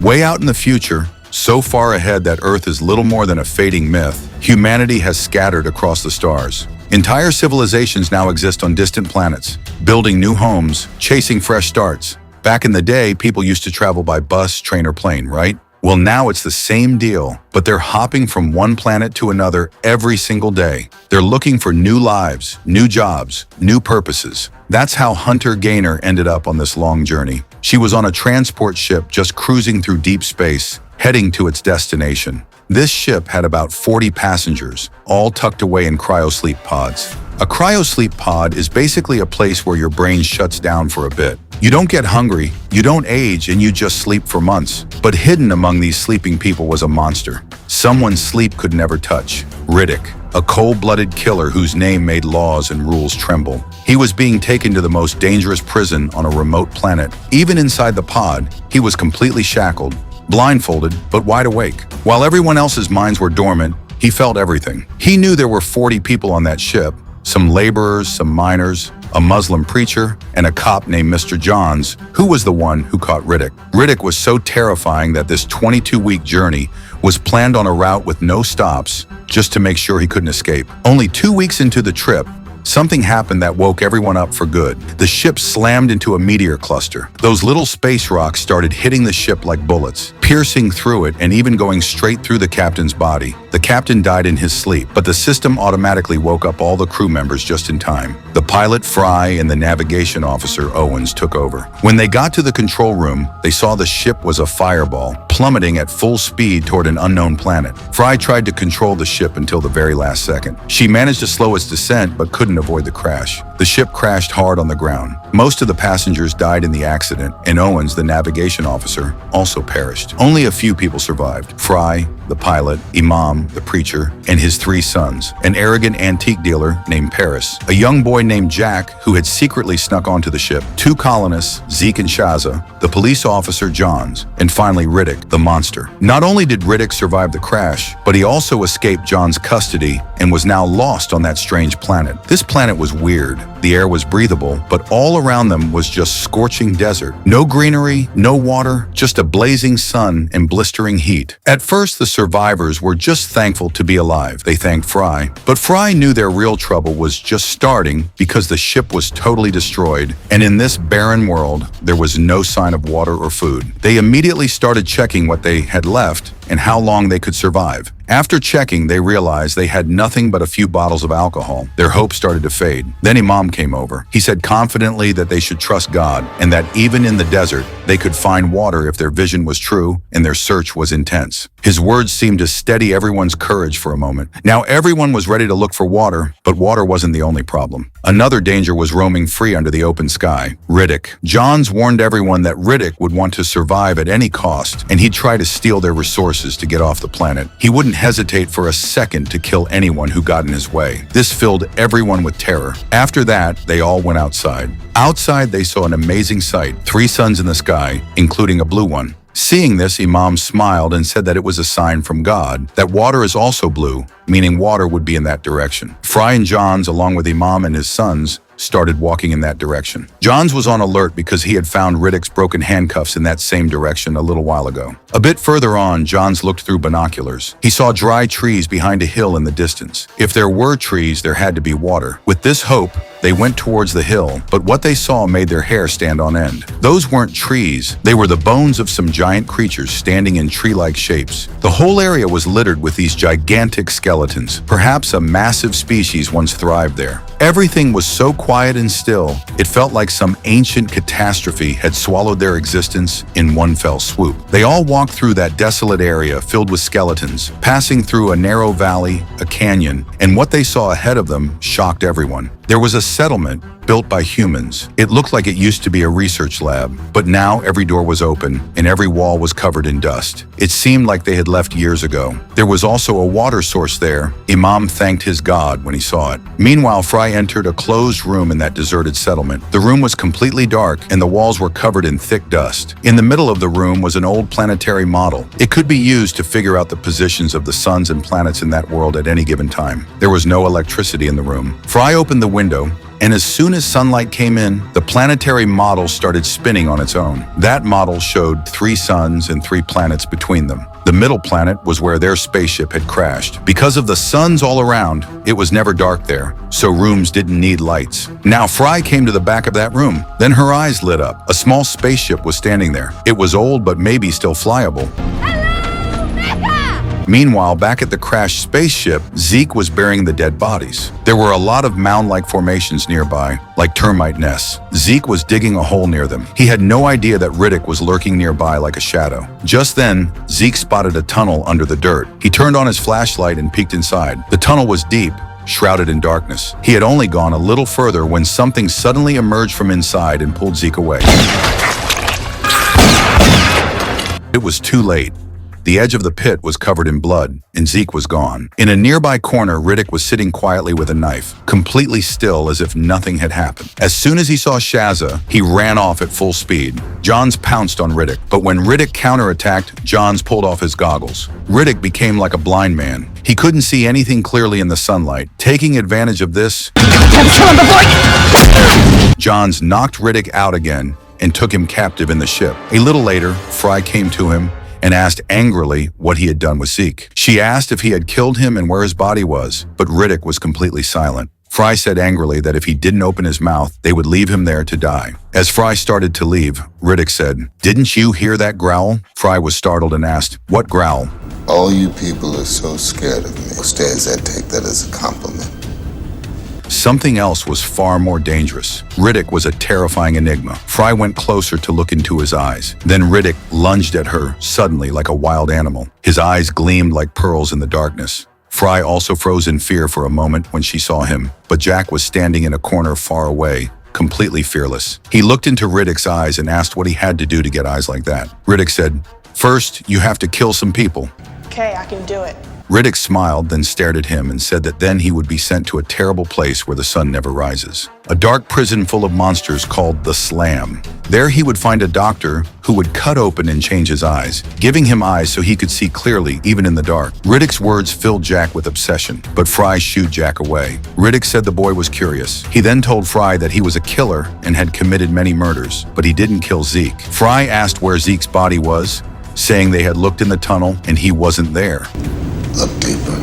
Way out in the future, so far ahead that Earth is little more than a fading myth, humanity has scattered across the stars. Entire civilizations now exist on distant planets, building new homes, chasing fresh starts. Back in the day, people used to travel by bus, train, or plane, right? Well, now it's the same deal, but they're hopping from one planet to another every single day. They're looking for new lives, new jobs, new purposes. That's how Hunter Gainer ended up on this long journey. She was on a transport ship just cruising through deep space, heading to its destination. This ship had about 40 passengers, all tucked away in cryosleep pods. A cryosleep pod is basically a place where your brain shuts down for a bit. You don't get hungry, you don't age, and you just sleep for months. But hidden among these sleeping people was a monster. Someone sleep could never touch. Riddick, a cold-blooded killer whose name made laws and rules tremble. He was being taken to the most dangerous prison on a remote planet. Even inside the pod, he was completely shackled, blindfolded, but wide awake. While everyone else's minds were dormant, he felt everything. He knew there were 40 people on that ship, some laborers, some miners, a Muslim preacher, and a cop named Mr. Johns, who was the one who caught Riddick. Riddick was so terrifying that this 22-week journey was planned on a route with no stops, just to make sure he couldn't escape. Only 2 weeks into the trip, something happened that woke everyone up for good. The ship slammed into a meteor cluster. Those little space rocks started hitting the ship like bullets, piercing through it and even going straight through the captain's body. The captain died in his sleep, but the system automatically woke up all the crew members just in time. The pilot, Fry, and the navigation officer, Owens, took over. When they got to the control room, they saw the ship was a fireball, plummeting at full speed toward an unknown planet. Fry tried to control the ship until the very last second. She managed to slow its descent, but couldn't avoid the crash. The ship crashed hard on the ground. Most of the passengers died in the accident, and Owens, the navigation officer, also perished. Only a few people survived. Fry, the pilot, Imam, the preacher, and his 3 sons, an arrogant antique dealer named Paris, a young boy named Jack who had secretly snuck onto the ship, 2 colonists, Zeke and Shaza, the police officer Johns, and finally Riddick, the monster. Not only did Riddick survive the crash, but he also escaped John's custody and was now lost on that strange planet. This planet was weird. The air was breathable, but all around them was just scorching desert. No greenery, no water, just a blazing sun and blistering heat. At first, the survivors were just thankful to be alive. They thanked Fry. But Fry knew their real trouble was just starting because the ship was totally destroyed, and in this barren world, there was no sign of water or food. They immediately started checking what they had left and how long they could survive. After checking, they realized they had nothing but a few bottles of alcohol. Their hope started to fade. Then Imam came over. He said confidently that they should trust God and that even in the desert, they could find water if their vision was true and their search was intense. His words seemed to steady everyone's courage for a moment. Now everyone was ready to look for water, but water wasn't the only problem. Another danger was roaming free under the open sky. Riddick. Johns warned everyone that Riddick would want to survive at any cost, and he'd try to steal their resources to get off the planet. He wouldn't hesitate for a second to kill anyone who got in his way. This filled everyone with terror. After that, they all went outside. Outside, they saw an amazing sight, 3 suns in the sky, including a blue one. Seeing this, Imam smiled and said that it was a sign from God that water is also blue, meaning water would be in that direction. Fry and Johns, along with Imam and his sons, started walking in that direction. Johns was on alert because he had found Riddick's broken handcuffs in that same direction a little while ago. A bit further on, Johns looked through binoculars. He saw dry trees behind a hill in the distance. If there were trees, there had to be water. With this hope, they went towards the hill, but what they saw made their hair stand on end. Those weren't trees. They were the bones of some giant creatures standing in tree-like shapes. The whole area was littered with these gigantic skeletons. Perhaps a massive species once thrived there. Everything was so quiet and still, it felt like some ancient catastrophe had swallowed their existence in one fell swoop. They all walked through that desolate area filled with skeletons, passing through a narrow valley, a canyon, and what they saw ahead of them shocked everyone. There was a settlement built by humans. It looked like it used to be a research lab, but now every door was open and every wall was covered in dust. It seemed like they had left years ago. There was also a water source there. Imam thanked his God when he saw it. Meanwhile, Fry entered a closed room in that deserted settlement. The room was completely dark and the walls were covered in thick dust. In the middle of the room was an old planetary model. It could be used to figure out the positions of the suns and planets in that world at any given time. There was no electricity in the room. Fry opened the window and as soon as sunlight came in, the planetary model started spinning on its own. That model showed 3 suns and 3 planets between them. The middle planet was where their spaceship had crashed. Because of the suns all around, it was never dark there, so rooms didn't need lights. Now Fry came to the back of that room. Then her eyes lit up. A small spaceship was standing there. It was old, but maybe still flyable. Meanwhile, back at the crashed spaceship, Zeke was burying the dead bodies. There were a lot of mound-like formations nearby, like termite nests. Zeke was digging a hole near them. He had no idea that Riddick was lurking nearby like a shadow. Just then, Zeke spotted a tunnel under the dirt. He turned on his flashlight and peeked inside. The tunnel was deep, shrouded in darkness. He had only gone a little further when something suddenly emerged from inside and pulled Zeke away. It was too late. The edge of the pit was covered in blood, and Zeke was gone. In a nearby corner, Riddick was sitting quietly with a knife, completely still as if nothing had happened. As soon as he saw Shaza, he ran off at full speed. Johns pounced on Riddick, but when Riddick counterattacked, Johns pulled off his goggles. Riddick became like a blind man. He couldn't see anything clearly in the sunlight. Taking advantage of this, Johns knocked Riddick out again and took him captive in the ship. A little later, Fry came to him and asked angrily what he had done with Zeke. She asked if he had killed him and where his body was, but Riddick was completely silent. Fry said angrily that if he didn't open his mouth, they would leave him there to die. As Fry started to leave, Riddick said, "Didn't you hear that growl?" Fry was startled and asked, "What growl?" All you people are so scared of me. Upstairs, I take that as a compliment. Something else was far more dangerous. Riddick was a terrifying enigma. Fry went closer to look into his eyes. Then Riddick lunged at her suddenly like a wild animal. His eyes gleamed like pearls in the darkness. Fry also froze in fear for a moment when she saw him, but Jack was standing in a corner far away, completely fearless. He looked into Riddick's eyes and asked what he had to do to get eyes like that. Riddick said, "First, you have to kill some people." Okay, I can do it. Riddick smiled, then stared at him and said that then he would be sent to a terrible place where the sun never rises. A dark prison full of monsters called the Slam. There he would find a doctor who would cut open and change his eyes, giving him eyes so he could see clearly even in the dark. Riddick's words filled Jack with obsession, but Fry shooed Jack away. Riddick said the boy was curious. He then told Fry that he was a killer and had committed many murders, but he didn't kill Zeke. Fry asked where Zeke's body was, saying they had looked in the tunnel and he wasn't there. Look deeper.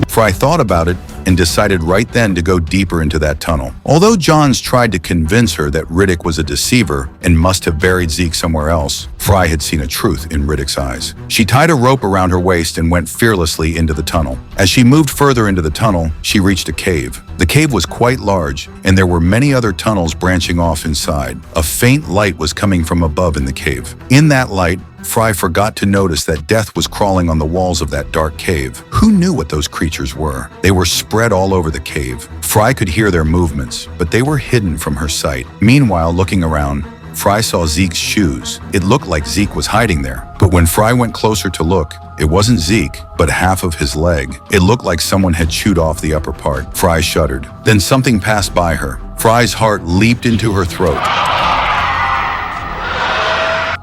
Fry thought about it and decided right then to go deeper into that tunnel. Although Johns tried to convince her that Riddick was a deceiver and must have buried Zeke somewhere else, Fry had seen a truth in Riddick's eyes. She tied a rope around her waist and went fearlessly into the tunnel. As she moved further into the tunnel, she reached a cave. The cave was quite large, and there were many other tunnels branching off inside. A faint light was coming from above in the cave. In that light, Fry forgot to notice that death was crawling on the walls of that dark cave. Who knew what those creatures were? They were spread all over the cave. Fry could hear their movements, but they were hidden from her sight. Meanwhile, looking around, Fry saw Zeke's shoes. It looked like Zeke was hiding there. But when Fry went closer to look, it wasn't Zeke, but half of his leg. It looked like someone had chewed off the upper part. Fry shuddered. Then something passed by her. Fry's heart leaped into her throat.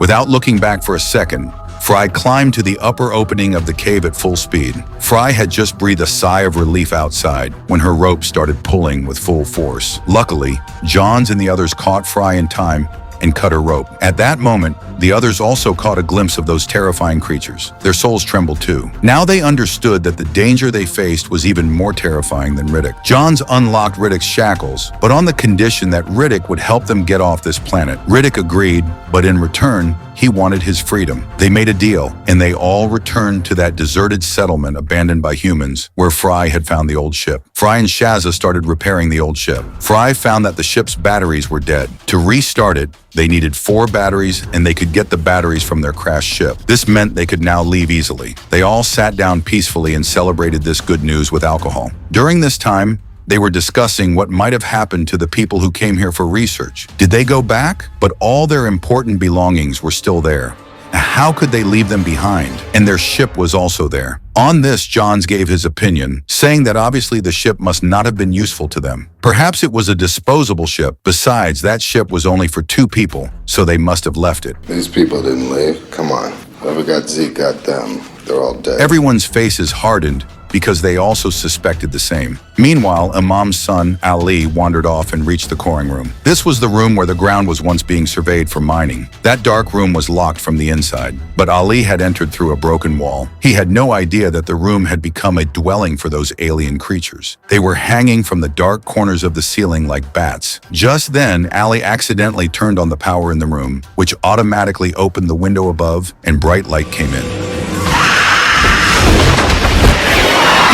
Without looking back for a second, Fry climbed to the upper opening of the cave at full speed. Fry had just breathed a sigh of relief outside when her rope started pulling with full force. Luckily, Johns and the others caught Fry in time and cut her rope. At that moment, the others also caught a glimpse of those terrifying creatures. Their souls trembled too. Now they understood that the danger they faced was even more terrifying than Riddick. Johns unlocked Riddick's shackles, but on the condition that Riddick would help them get off this planet. Riddick agreed, but in return, he wanted his freedom. They made a deal, and they all returned to that deserted settlement abandoned by humans where Fry had found the old ship. Fry and Shaza started repairing the old ship. Fry found that the ship's batteries were dead. To restart it, they needed 4 batteries, and they could get the batteries from their crashed ship. This meant they could now leave easily. They all sat down peacefully and celebrated this good news with alcohol. During this time, they were discussing what might have happened to the people who came here for research. Did they go back? But all their important belongings were still there. How could they leave them behind? And their ship was also there. On this, Johns gave his opinion, saying that obviously the ship must not have been useful to them. Perhaps it was a disposable ship. Besides, that ship was only for 2 people, so they must have left it. These people didn't leave. Come on. Whoever got Zeke got them. They're all dead. Everyone's faces hardened because they also suspected the same. Meanwhile, Imam's son, Ali, wandered off and reached the coring room. This was the room where the ground was once being surveyed for mining. That dark room was locked from the inside, but Ali had entered through a broken wall. He had no idea that the room had become a dwelling for those alien creatures. They were hanging from the dark corners of the ceiling like bats. Just then, Ali accidentally turned on the power in the room, which automatically opened the window above and bright light came in.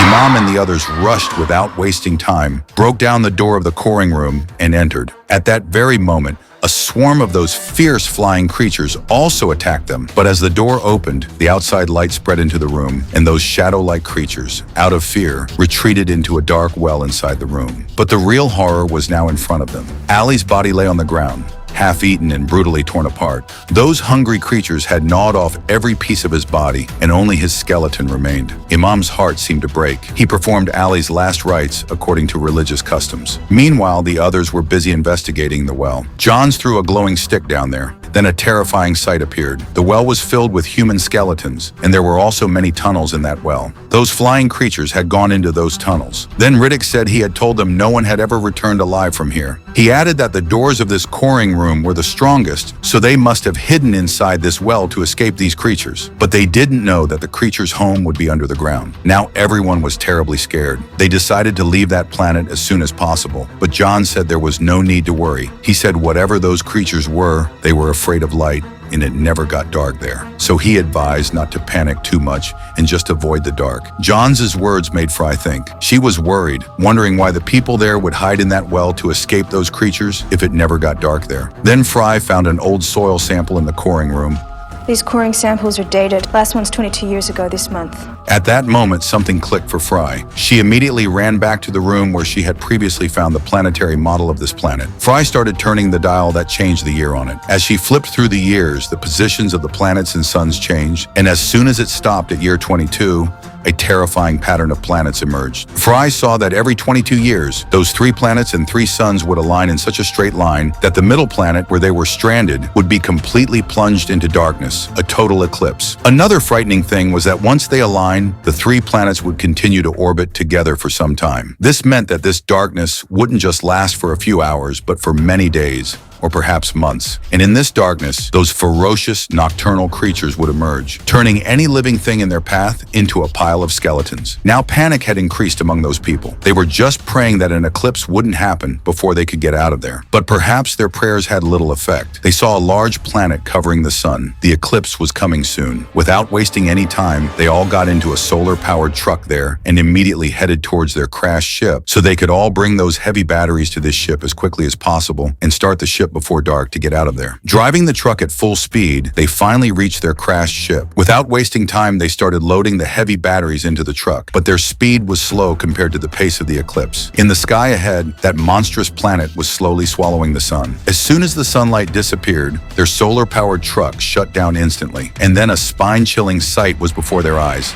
Imam and the others rushed without wasting time, broke down the door of the coring room, and entered. At that very moment, a swarm of those fierce flying creatures also attacked them. But as the door opened, the outside light spread into the room, and those shadow-like creatures, out of fear, retreated into a dark well inside the room. But the real horror was now in front of them. Ali's body lay on the ground, half-eaten and brutally torn apart. Those hungry creatures had gnawed off every piece of his body, and only his skeleton remained. Imam's heart seemed to break. He performed Ali's last rites according to religious customs. Meanwhile, the others were busy investigating the well. Johns threw a glowing stick down there. Then a terrifying sight appeared. The well was filled with human skeletons, and there were also many tunnels in that well. Those flying creatures had gone into those tunnels. Then Riddick said he had told them no one had ever returned alive from here. He added that the doors of this coring room were the strongest, so they must have hidden inside this well to escape these creatures. But they didn't know that the creatures' home would be under the ground. Now everyone was terribly scared. They decided to leave that planet as soon as possible. But John said there was no need to worry. He said whatever those creatures were, they were afraid of light, and it never got dark there. So he advised not to panic too much and just avoid the dark. Johns' words made Fry think. She was worried, wondering why the people there would hide in that well to escape those creatures if it never got dark there. Then Fry found an old soil sample in the coring room. These coring samples are dated. Last one's 22 years ago this month. At that moment, something clicked for Fry. She immediately ran back to the room where she had previously found the planetary model of this planet. Fry started turning the dial that changed the year on it. As she flipped through the years, the positions of the planets and suns changed, and as soon as it stopped at year 22, a terrifying pattern of planets emerged. Fry saw that every 22 years, those 3 planets and 3 suns would align in such a straight line that the middle planet, where they were stranded, would be completely plunged into darkness, a total eclipse. Another frightening thing was that once they aligned, the 3 planets would continue to orbit together for some time. This meant that this darkness wouldn't just last for a few hours, but for many days, or perhaps months. And in this darkness, those ferocious nocturnal creatures would emerge, turning any living thing in their path into a pile of skeletons. Now panic had increased among those people. They were just praying that an eclipse wouldn't happen before they could get out of there. But perhaps their prayers had little effect. They saw a large planet covering the sun. The eclipse was coming soon. Without wasting any time, they all got into a solar-powered truck there and immediately headed towards their crashed ship so they could all bring those heavy batteries to this ship as quickly as possible and start the ship before dark to get out of there. Driving the truck at full speed, they finally reached their crashed ship. Without wasting time, they started loading the heavy batteries into the truck, but their speed was slow compared to the pace of the eclipse. In the sky ahead, that monstrous planet was slowly swallowing the sun. As soon as the sunlight disappeared, their solar-powered truck shut down instantly, and then a spine-chilling sight was before their eyes.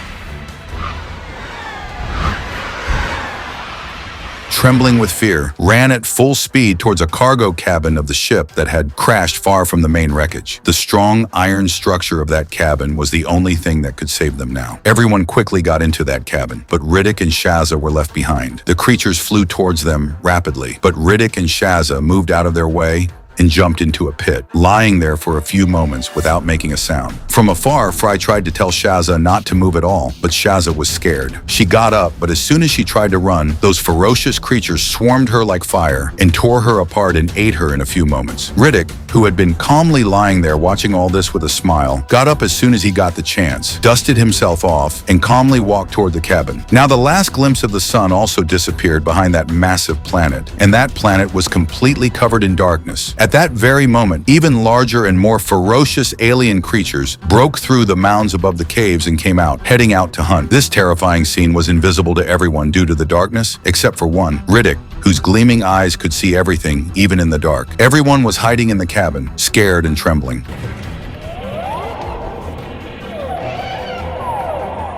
Trembling with fear, ran at full speed towards a cargo cabin of the ship that had crashed far from the main wreckage. The strong iron structure of that cabin was the only thing that could save them now. Everyone quickly got into that cabin, but Riddick and Shaza were left behind. The creatures flew towards them rapidly, but Riddick and Shaza moved out of their way and jumped into a pit, lying there for a few moments without making a sound. From afar, Fry tried to tell Shaza not to move at all, but Shaza was scared. She got up, but as soon as she tried to run, those ferocious creatures swarmed her like fire and tore her apart and ate her in a few moments. Riddick, who had been calmly lying there watching all this with a smile, got up as soon as he got the chance, dusted himself off, and calmly walked toward the cabin. Now the last glimpse of the sun also disappeared behind that massive planet, and that planet was completely covered in darkness. At that very moment, even larger and more ferocious alien creatures broke through the mounds above the caves and came out, heading out to hunt. This terrifying scene was invisible to everyone due to the darkness, except for one, Riddick, whose gleaming eyes could see everything, even in the dark. Everyone was hiding in the cabin, scared and trembling.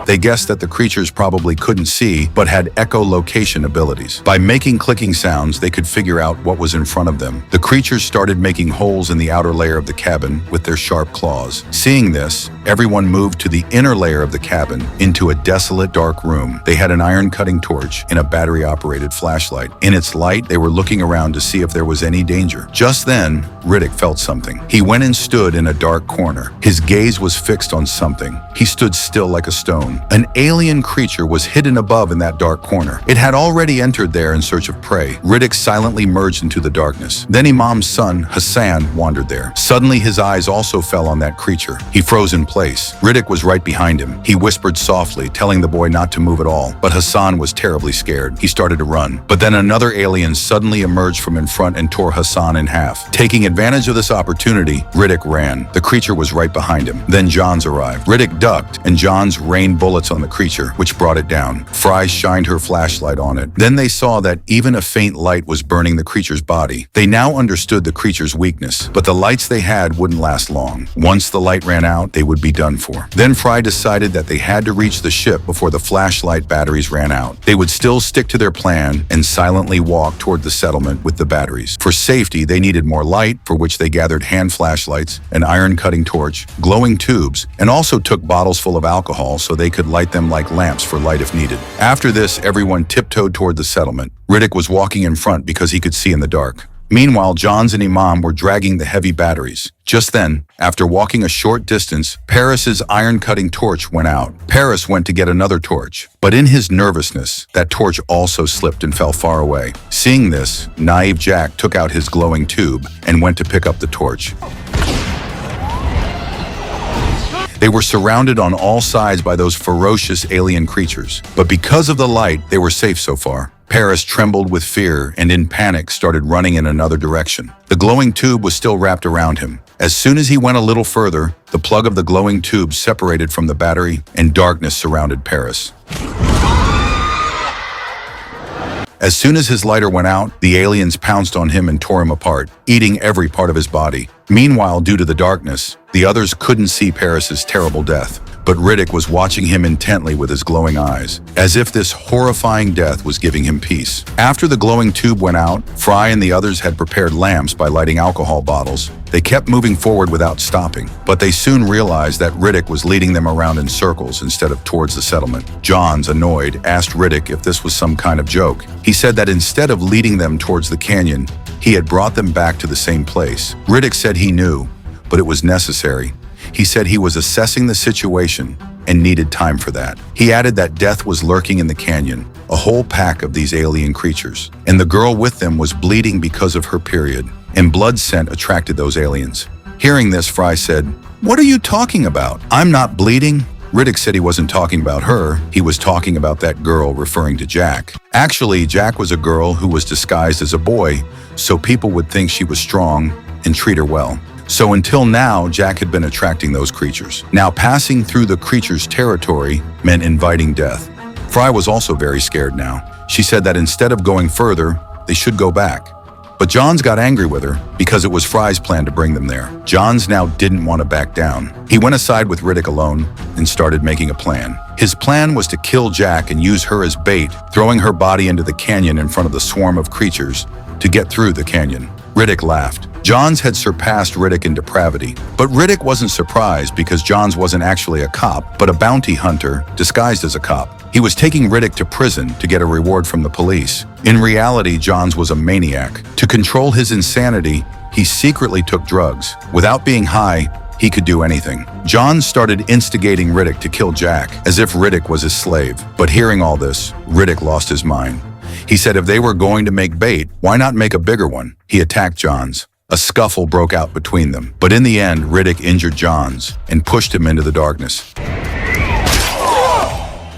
They guessed that the creatures probably couldn't see, but had echolocation abilities. By making clicking sounds, they could figure out what was in front of them. The creatures started making holes in the outer layer of the cabin with their sharp claws. Seeing this, everyone moved to the inner layer of the cabin into a desolate, dark room. They had an iron-cutting torch and a battery-operated flashlight. In its light, they were looking around to see if there was any danger. Just then, Riddick felt something. He went and stood in a dark corner. His gaze was fixed on something. He stood still like a stone. An alien creature was hidden above in that dark corner. It had already entered there in search of prey. Riddick silently merged into the darkness. Then Imam's son, Hassan, wandered there. Suddenly, his eyes also fell on that creature. He froze in place. Riddick was right behind him. He whispered softly, telling the boy not to move at all. But Hassan was terribly scared. He started to run. But then another alien suddenly emerged from in front and tore Hassan in half. Taking advantage of this opportunity, Riddick ran. The creature was right behind him. Then Johns arrived. Riddick ducked, and Johns rained bullets on the creature, which brought it down. Fry shined her flashlight on it. Then they saw that even a faint light was burning the creature's body. They now understood the creature's weakness, but the lights they had wouldn't last long. Once the light ran out, they would be done for. Then Fry decided that they had to reach the ship before the flashlight batteries ran out. They would still stick to their plan and silently walk toward the settlement with the batteries. For safety, they needed more light, for which they gathered hand flashlights, an iron-cutting torch, glowing tubes, and also took bottles full of alcohol so they could light them like lamps for light if needed. After this, everyone tiptoed toward the settlement. Riddick was walking in front because he could see in the dark. Meanwhile, Johns and Imam were dragging the heavy batteries. Just then, after walking a short distance, Paris's iron-cutting torch went out. Paris went to get another torch, but in his nervousness, that torch also slipped and fell far away. Seeing this, naive Jack took out his glowing tube and went to pick up the torch. They were surrounded on all sides by those ferocious alien creatures, but because of the light, they were safe so far. Paris trembled with fear and in panic started running in another direction. The glowing tube was still wrapped around him. As soon as he went a little further, the plug of the glowing tube separated from the battery and darkness surrounded Paris. As soon as his lighter went out, the aliens pounced on him and tore him apart, eating every part of his body. Meanwhile, due to the darkness, the others couldn't see Paris's terrible death, but Riddick was watching him intently with his glowing eyes, as if this horrifying death was giving him peace. After the glowing tube went out, Fry and the others had prepared lamps by lighting alcohol bottles. They kept moving forward without stopping, but they soon realized that Riddick was leading them around in circles instead of towards the settlement. Johns, annoyed, asked Riddick if this was some kind of joke. He said that instead of leading them towards the canyon, he had brought them back to the same place. Riddick said he knew, but it was necessary. He said he was assessing the situation and needed time for that. He added that death was lurking in the canyon, a whole pack of these alien creatures, and the girl with them was bleeding because of her period, and blood scent attracted those aliens. Hearing this, Fry said, "What are you talking about? I'm not bleeding." Riddick said he wasn't talking about her, he was talking about that girl, referring to Jack. Actually, Jack was a girl who was disguised as a boy, so people would think she was strong and treat her well. So until now, Jack had been attracting those creatures. Now passing through the creature's territory meant inviting death. Fry was also very scared now. She said that instead of going further, they should go back. But Johns got angry with her because it was Fry's plan to bring them there. Johns now didn't want to back down. He went aside with Riddick alone and started making a plan. His plan was to kill Jack and use her as bait, throwing her body into the canyon in front of the swarm of creatures to get through the canyon. Riddick laughed. Johns had surpassed Riddick in depravity, but Riddick wasn't surprised because Johns wasn't actually a cop, but a bounty hunter disguised as a cop. He was taking Riddick to prison to get a reward from the police. In reality, Johns was a maniac. To control his insanity, he secretly took drugs. Without being high, he could do anything. Johns started instigating Riddick to kill Jack, as if Riddick was his slave. But hearing all this, Riddick lost his mind. He said if they were going to make bait, why not make a bigger one? He attacked Johns. A scuffle broke out between them, but in the end, Riddick injured Johns and pushed him into the darkness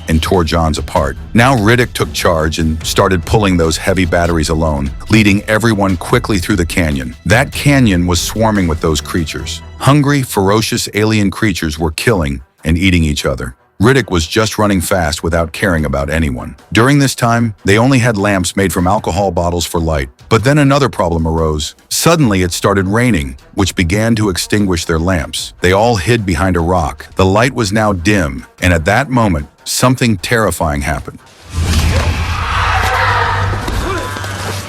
and tore Johns apart. Now Riddick took charge and started pulling those heavy batteries alone, leading everyone quickly through the canyon. That canyon was swarming with those creatures. Hungry, ferocious alien creatures were killing and eating each other. Riddick was just running fast without caring about anyone. During this time, they only had lamps made from alcohol bottles for light. But then another problem arose. Suddenly it started raining, which began to extinguish their lamps. They all hid behind a rock. The light was now dim, and at that moment, something terrifying happened.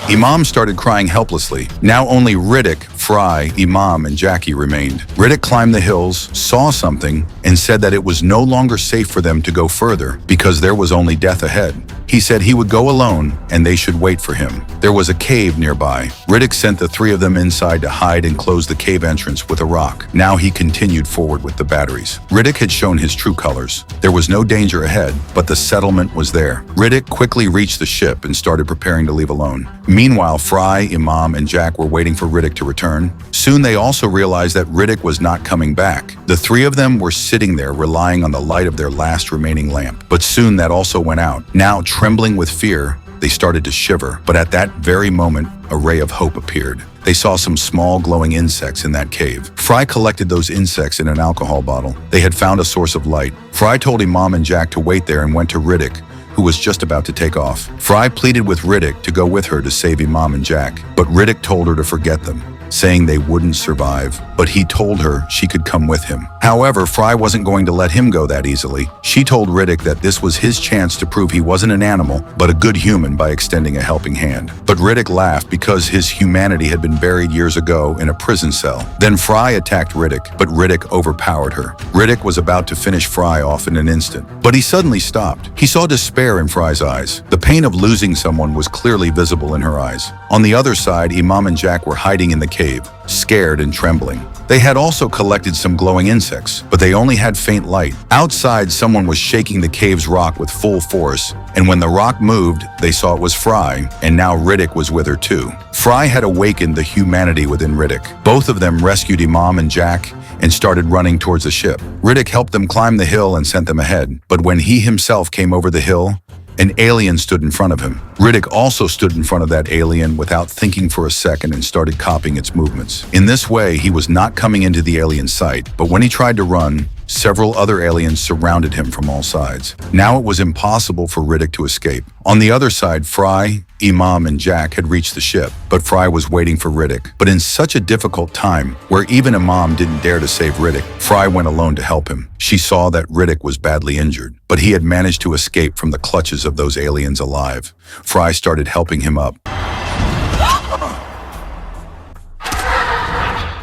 Imam started crying helplessly. Now only Riddick, Fry, Imam, and Jackie remained. Riddick climbed the hills, saw something, and said that it was no longer safe for them to go further because there was only death ahead. He said he would go alone and they should wait for him. There was a cave nearby. Riddick sent the three of them inside to hide and close the cave entrance with a rock. Now he continued forward with the batteries. Riddick had shown his true colors. There was no danger ahead, but the settlement was there. Riddick quickly reached the ship and started preparing to leave alone. Meanwhile, Fry, Imam, and Jack were waiting for Riddick to return. Soon they also realized that Riddick was not coming back. The three of them were sitting there relying on the light of their last remaining lamp. But soon that also went out. Now, trembling with fear, they started to shiver. But at that very moment, a ray of hope appeared. They saw some small glowing insects in that cave. Fry collected those insects in an alcohol bottle. They had found a source of light. Fry told Imam and Jack to wait there and went to Riddick, who was just about to take off. Fry pleaded with Riddick to go with her to save Imam and Jack, but Riddick told her to forget them, saying they wouldn't survive, but he told her she could come with him. However, Fry wasn't going to let him go that easily. She told Riddick that this was his chance to prove he wasn't an animal, but a good human by extending a helping hand. But Riddick laughed because his humanity had been buried years ago in a prison cell. Then Fry attacked Riddick, but Riddick overpowered her. Riddick was about to finish Fry off in an instant, but he suddenly stopped. He saw despair in Fry's eyes. The pain of losing someone was clearly visible in her eyes. On the other side, Imam and Jack were hiding in the cave, scared and trembling. They had also collected some glowing insects, but they only had faint light. Outside, someone was shaking the cave's rock with full force, and when the rock moved, they saw it was Fry, and now Riddick was with her too. Fry had awakened the humanity within Riddick. Both of them rescued Imam and Jack and started running towards the ship. Riddick helped them climb the hill and sent them ahead, but when he himself came over the hill, an alien stood in front of him. Riddick also stood in front of that alien without thinking for a second and started copying its movements. In this way, he was not coming into the alien's sight, but when he tried to run, several other aliens surrounded him from all sides. Now it was impossible for Riddick to escape. On the other side, Fry, Imam, and Jack had reached the ship, but Fry was waiting for Riddick. But in such a difficult time, where even Imam didn't dare to save Riddick, Fry went alone to help him. She saw that Riddick was badly injured, but he had managed to escape from the clutches of those aliens alive. Fry started helping him up.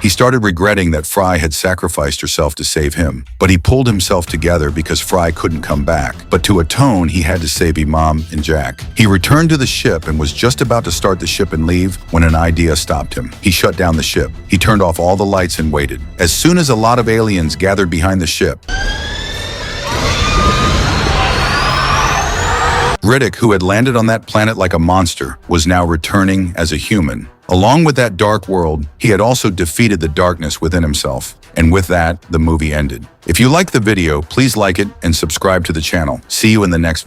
He started regretting that Fry had sacrificed herself to save him, but he pulled himself together because Fry couldn't come back. But to atone, he had to save Imam and Jack. He returned to the ship and was just about to start the ship and leave when an idea stopped him. He shut down the ship. He turned off all the lights and waited. As soon as a lot of aliens gathered behind the ship, Riddick, who had landed on that planet like a monster, was now returning as a human. Along with that dark world, he had also defeated the darkness within himself. And with that, the movie ended. If you liked the video, please like it and subscribe to the channel. See you in the next video.